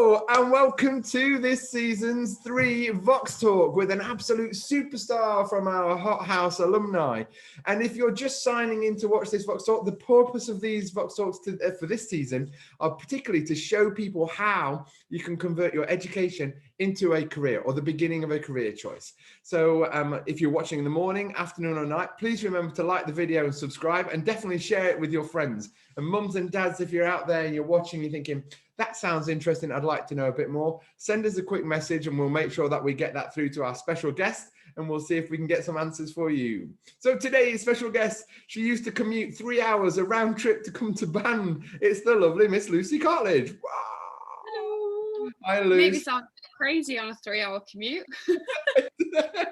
Hello and welcome to this season's 3 Vox Talk with an absolute superstar from our Hot House alumni. And if you're just signing in to watch this Vox Talk, the purpose of these Vox Talks for this season are particularly to show people how you can convert your education into a career or the beginning of a career choice. So if you're watching in the morning, afternoon or night, please remember to like the video and subscribe, and definitely share it with your friends. And mums and dads, if you're out there and you're watching, you're thinking, that sounds interesting, I'd like to know a bit more, send us a quick message and we'll make sure that we get that through to our special guest, and we'll see if we can get some answers for you. So today's special guest, she used to commute 3 hours a round trip to come to band. It's the lovely Miss Lucy Cartledge. Wow. Hello. Hi, Lucy. Maybe sound crazy on a 3-hour commute.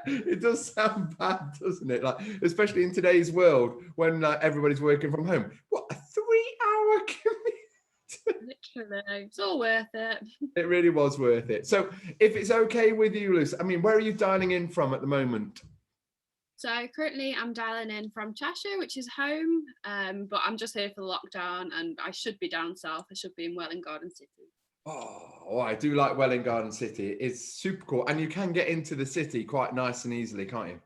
It does sound bad, doesn't it? Like, especially in today's world when everybody's working from home. What, a 3-hour commute? Literally, it's all worth it. It really was worth it. So if it's okay with you, Lucy, I mean, where are you dialing in from at the moment? So currently I'm dialing in from Cheshire, which is home, but I'm just here for the lockdown and I should be down south. I should be in Welwyn Garden City. Oh, I do like Welwyn Garden City. It's super cool. And you can get into the city quite nice and easily, can't you?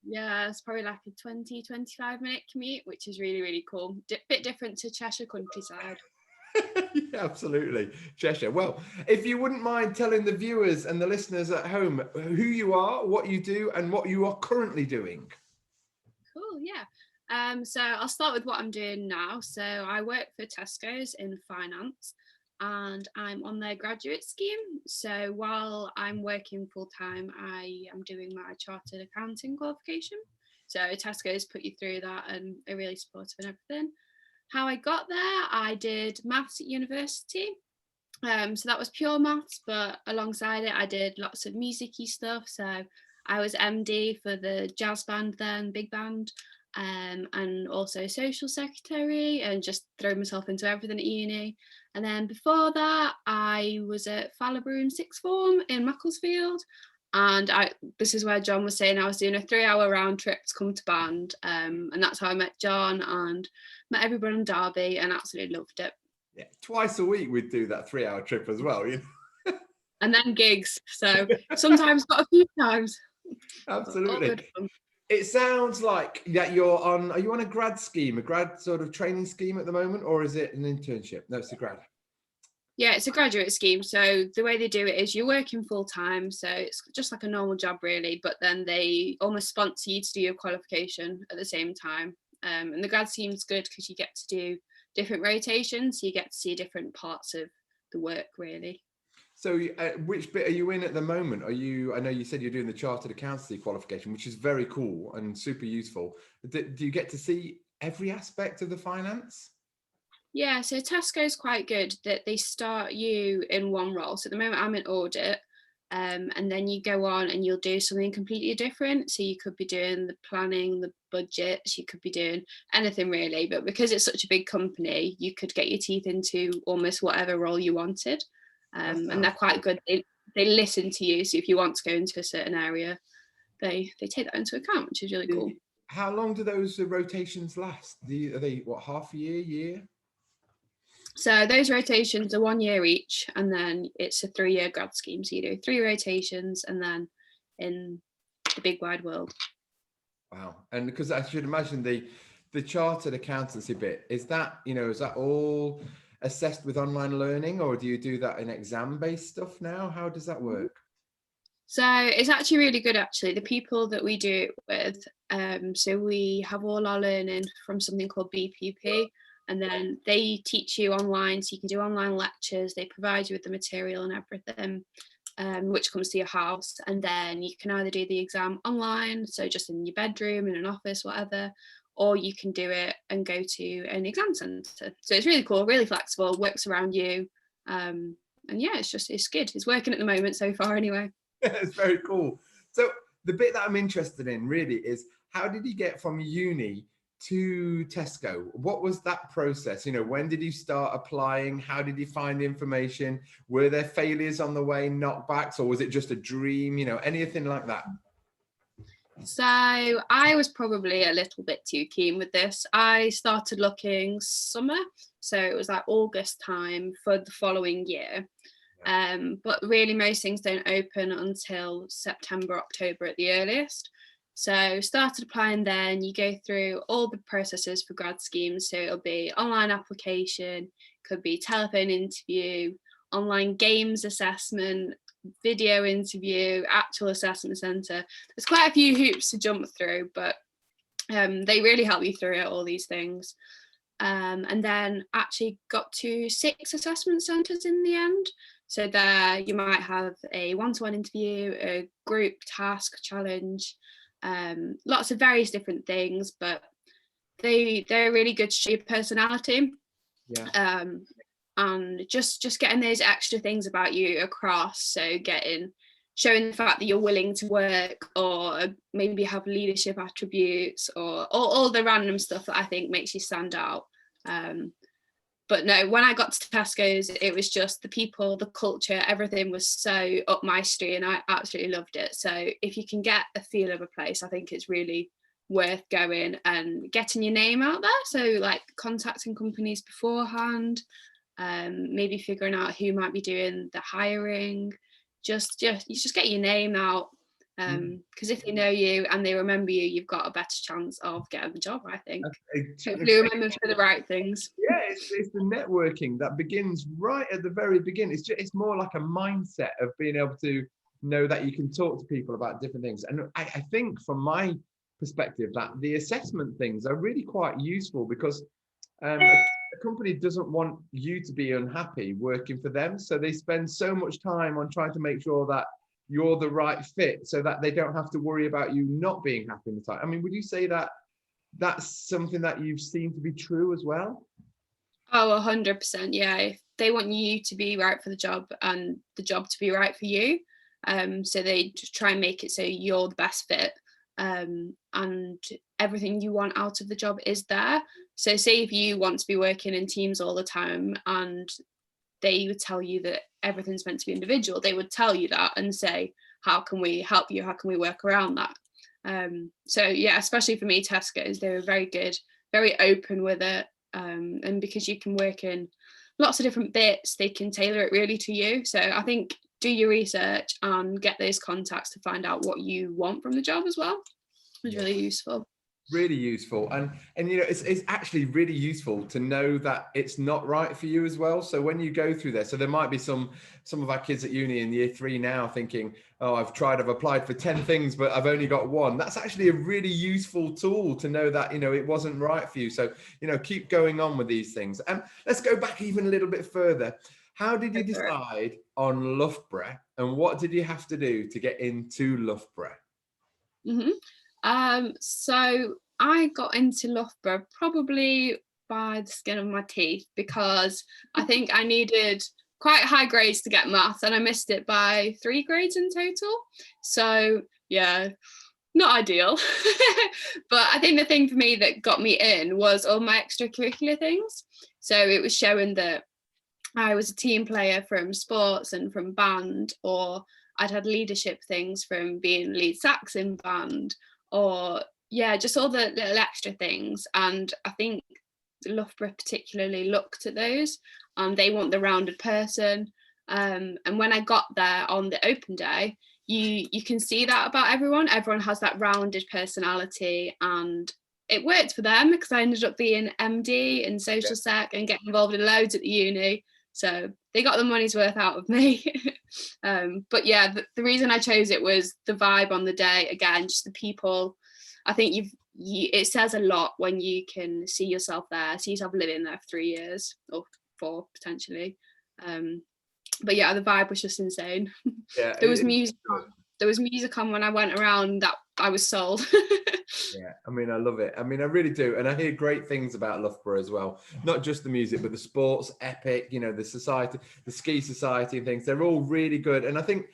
Yeah, it's probably like a 20-25 minute commute, which is really, really cool. Bit different to Cheshire countryside. Yeah, absolutely. Cheshire. Well, if you wouldn't mind telling the viewers and the listeners at home who you are, what you do, and what you are currently doing. Cool, yeah. So I'll start with what I'm doing now. So I work for Tesco's in finance, and I'm on their graduate scheme. So while I'm working full time, I am doing my chartered accounting qualification. So Tesco's put you through that and are really supportive and everything. How I got there, I did maths at university. So that was pure maths, but alongside it, I did lots of music-y stuff. So I was MD for the jazz band then, big band, and also social secretary, and just throw myself into everything at uni. And then before that, I was at Fallabroom sixth form in Macclesfield. And this is where John was saying I was doing a 3-hour round trip to come to band. And that's how I met John and met everyone in Derby and absolutely loved it. Yeah, twice a week we'd do that 3-hour trip as well, you know. And then gigs. So sometimes got a few times. Absolutely. It sounds like that are you on a grad scheme, a grad sort of training scheme at the moment, or is it an internship? No, it's a grad. Yeah, it's a graduate scheme. So the way they do it is you're working full time. So it's just like a normal job really, but then they almost sponsor you to do your qualification at the same time. And the grad scheme's good because you get to do different rotations. So you get to see different parts of the work really. So which bit are you in at the moment? I know you said you're doing the chartered accountancy qualification, which is very cool and super useful. Do you get to see every aspect of the finance? Yeah, so Tesco's quite good that they start you in one role. So at the moment I'm in audit, and then you go on and you'll do something completely different. So you could be doing the planning, the budgets, you could be doing anything really. But because it's such a big company, you could get your teeth into almost whatever role you wanted. And they're quite good. They listen to you. So if you want to go into a certain area, they take that into account, which is really cool. How long do those rotations last? Are they what, half a year? So those rotations are 1 year each, and then it's a 3-year grad scheme. So you do 3 rotations and then in the big wide world. Wow. And because I should imagine the chartered accountancy bit, is that all assessed with online learning, or do you do that in exam-based stuff now? How does that work? So it's actually really good, actually. The people that we do it with, so we have all our learning from something called BPP, and then they teach you online, so you can do online lectures. They provide you with the material and everything, which comes to your house, and then you can either do the exam online, so just in your bedroom, in an office, whatever, or you can do it and go to an exam centre. So it's really cool, really flexible, works around you, and yeah, it's good. It's working at the moment so far anyway. It's very cool. So the bit that I'm interested in really is, how did you get from uni to Tesco? What was that process? When did you start applying? How did you find the information? Were there failures on the way, knockbacks, or was it just a dream? Anything like that? So I was probably a little bit too keen with this. I started looking summer, so it was like August time for the following year. But really most things don't open until September, October at the earliest. So started applying then. You go through all the processes for grad schemes. So it'll be online application, could be telephone interview, online games assessment, video interview, actual assessment centre. There's quite a few hoops to jump through, but they really help you through it, all these things. And then actually got to 6 assessment centres in the end. So there you might have a one-to-one interview, a group task challenge, lots of various different things, but they're really good to show your personality. Yeah. And just getting those extra things about you across. So showing the fact that you're willing to work, or maybe have leadership attributes, or all the random stuff that I think makes you stand out. But no, when I got to Tesco's, it was just the people, the culture, everything was so up my street, and I absolutely loved it. So if you can get a feel of a place, I think it's really worth going and getting your name out there. So like contacting companies beforehand, maybe figuring out who might be doing the hiring. Just get your name out, because if they know you and they remember you, you've got a better chance of getting the job, I think. Hopefully remember for the right things. Yeah, it's the networking that begins right at the very beginning. It's more like a mindset of being able to know that you can talk to people about different things. And I think from my perspective that the assessment things are really quite useful, because a company doesn't want you to be unhappy working for them, so they spend so much time on trying to make sure that you're the right fit, so that they don't have to worry about you not being happy in the time. I mean, would you say that that's something that you've seen to be true as well? Oh, 100%. Yeah, if they want you to be right for the job and the job to be right for you, so they just try and make it so you're the best fit, and everything you want out of the job is there. So say if you want to be working in teams all the time, and they would tell you that everything's meant to be individual, they would tell you that and say, how can we help you? How can we work around that? So yeah, especially for me, Tesco's, they were very good, very open with it. And because you can work in lots of different bits, they can tailor it really to you. So I think do your research and get those contacts to find out what you want from the job as well. It's really useful. Really useful. And you know, it's actually really useful to know that it's not right for you as well. So when you go through there, so there might be some of our kids at uni in year 3 now thinking, oh, I've applied for 10 things, but I've only got 1. That's actually a really useful tool to know that, you know, it wasn't right for you. So, you know, keep going on with these things. And let's go back even a little bit further. How did you decide on Loughborough, and what did you have to do to get into Loughborough? So I got into Loughborough probably by the skin of my teeth, because I think I needed quite high grades to get maths, and I missed it by 3 grades in total. So yeah, not ideal. But I think the thing for me that got me in was all my extracurricular things. So it was showing that I was a team player from sports and from band, or I'd had leadership things from being lead sax in band, or yeah, just all the little extra things. And I think Loughborough particularly looked at those, and they want the rounded person. And when I got there on the open day, you can see that about everyone. Everyone has that rounded personality, and it worked for them because I ended up being MD in social sec and getting involved in loads at the uni. So they got the money's worth out of me. But yeah, the reason I chose it was the vibe on the day. Again, just the people. I think it says a lot when you can see yourself there, see yourself living there for 3 years or 4 potentially. But yeah, the vibe was just insane. Yeah, There was music on when I went around that I was sold. Yeah, I mean, I love it. I mean, I really do. And I hear great things about Loughborough as well. Not just the music, but the sports, epic, you know, the society, the ski society and things. They're all really good. And I think,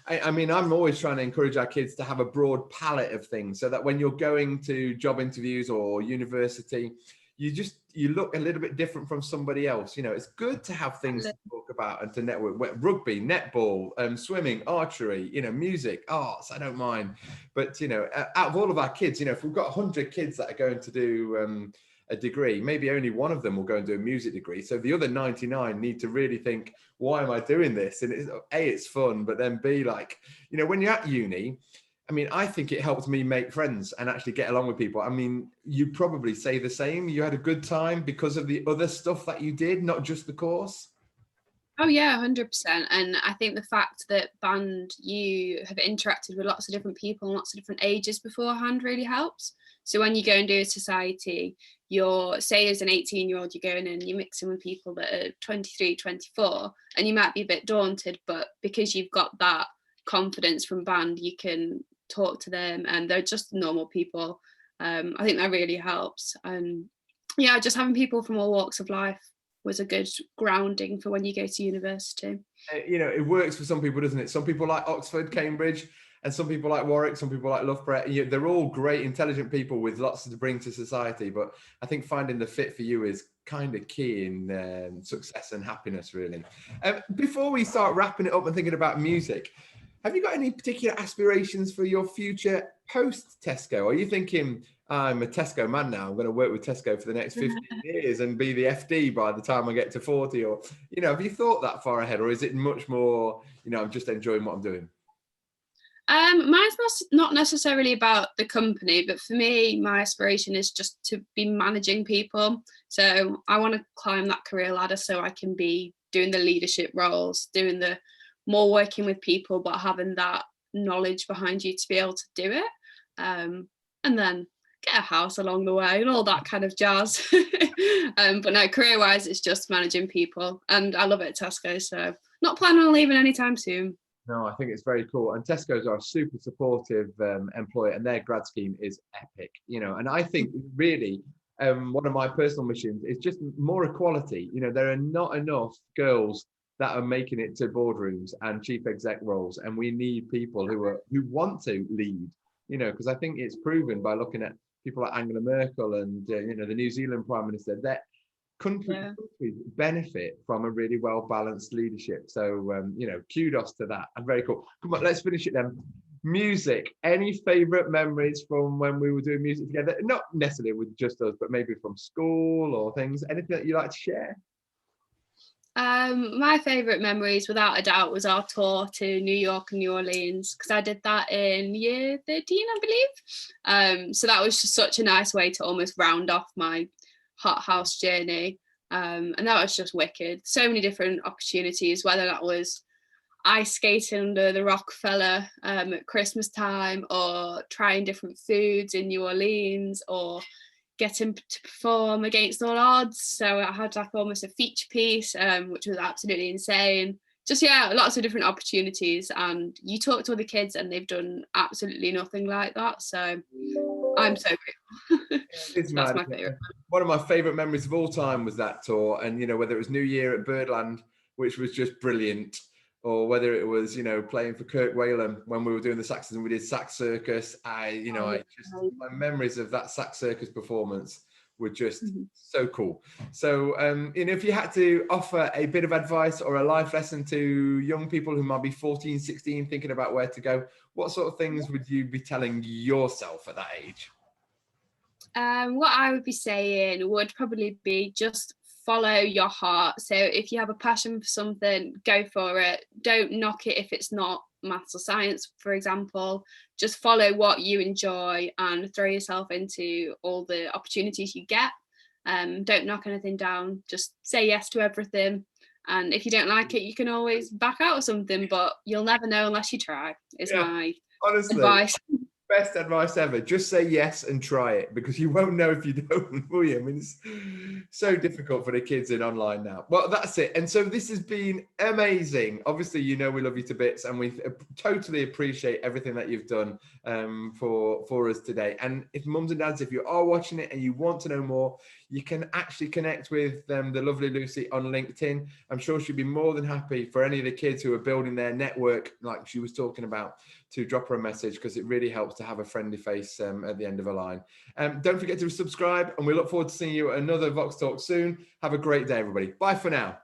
I mean, I'm always trying to encourage our kids to have a broad palette of things, so that when you're going to job interviews or university, you look a little bit different from somebody else. You know, it's good to have things to talk about and to network. Rugby, netball, swimming, archery, you know, music, arts, I don't mind. But, you know, out of all of our kids, you know, if we've got 100 kids that are going to do a degree, maybe only one of them will go and do a music degree. So the other 99 need to really think, why am I doing this? And it's, A, it's fun, but then B, like, you know, when you're at uni, I mean, I think it helped me make friends and actually get along with people. I mean, you probably say the same. You had a good time because of the other stuff that you did, not just the course. Oh yeah, 100%. And I think the fact that band, you have interacted with lots of different people and lots of different ages beforehand really helps. So when you go and do a society, you're, say as an 18-year-old, you're going in, you're mixing with people that are 23, 24, and you might be a bit daunted, but because you've got that confidence from band, you can talk to them and they're just normal people. I think that really helps. And yeah, just having people from all walks of life was a good grounding for when you go to university. You know, it works for some people, doesn't it? Some people like Oxford, Cambridge, and some people like Warwick, some people like Loughborough. You know, they're all great, intelligent people with lots to bring to society. But I think finding the fit for you is kind of key in success and happiness, really. Before we start wrapping it up and thinking about music, have you got any particular aspirations for your future post Tesco? Are you thinking, I'm a Tesco man now, I'm going to work with Tesco for the next 15 years and be the FD by the time I get to 40? Or, you know, have you thought that far ahead? Or is it much more, you know, I'm just enjoying what I'm doing? Mine's not necessarily about the company, but for me, my aspiration is just to be managing people. So I want to climb that career ladder so I can be doing the leadership roles, doing the more working with people, but having that knowledge behind you to be able to do it. And then get a house along the way and all that kind of jazz. But no, career-wise, it's just managing people. And I love it at Tesco, so not planning on leaving anytime soon. No, I think it's very cool. And Tesco's are a super supportive employer, and their grad scheme is epic, you know. And I think really one of my personal missions is just more equality. You know, there are not enough girls that are making it to boardrooms and chief exec roles, and we need people who want to lead, you know, because I think it's proven by looking at people like Angela Merkel and you know, the New Zealand Prime Minister, that countries benefit from a really well balanced leadership. So you know, kudos to that. And very cool. Come on, let's finish it then. Music. Any favorite memories from when we were doing music together? Not necessarily with just us, but maybe from school or things. Anything that you like to share? My favourite memories, without a doubt, was our tour to New York and New Orleans, because I did that in year 13, I believe. So that was just such a nice way to almost round off my hot house journey. And that was just wicked. So many different opportunities, whether that was ice skating under the Rockefeller at Christmas time, or trying different foods in New Orleans, or getting to perform against all odds. So I had like almost a feature piece, which was absolutely insane. Just, yeah, lots of different opportunities. And you talk to other kids and they've done absolutely nothing like that. So I'm so grateful. It's That's mad. my favourite. One of my favourite memories of all time was that tour. And, you know, whether it was New Year at Birdland, which was just brilliant, or whether it was, you know, playing for Kirk Whalum when we were doing the Saxons and we did Sax Circus. My memories of that Sax Circus performance were just so cool. So, you know, if you had to offer a bit of advice or a life lesson to young people who might be 14, 16, thinking about where to go, what sort of things would you be telling yourself at that age? What I would be saying would probably be just follow your heart. So if you have a passion for something, go for it. Don't knock it if it's not maths or science, for example. Just follow what you enjoy and throw yourself into all the opportunities you get. Don't knock anything down. Just say yes to everything. And if you don't like it, you can always back out of something, but you'll never know unless you try, is my advice. Best advice ever. Just say yes and try it, because you won't know if you don't, will you? I mean, it's so difficult for the kids in online now. Well, that's it. And so this has been amazing. Obviously, you know, we love you to bits, and we totally appreciate everything that you've done for us today. And if mums and dads, if you are watching it and you want to know more, you can actually connect with the lovely Lucy on LinkedIn. I'm sure she'd be more than happy for any of the kids who are building their network, like she was talking about, to drop her a message, because it really helps to have a friendly face at the end of a line. Don't forget to subscribe, and we look forward to seeing you at another Vox Talk soon. Have a great day, everybody. Bye for now.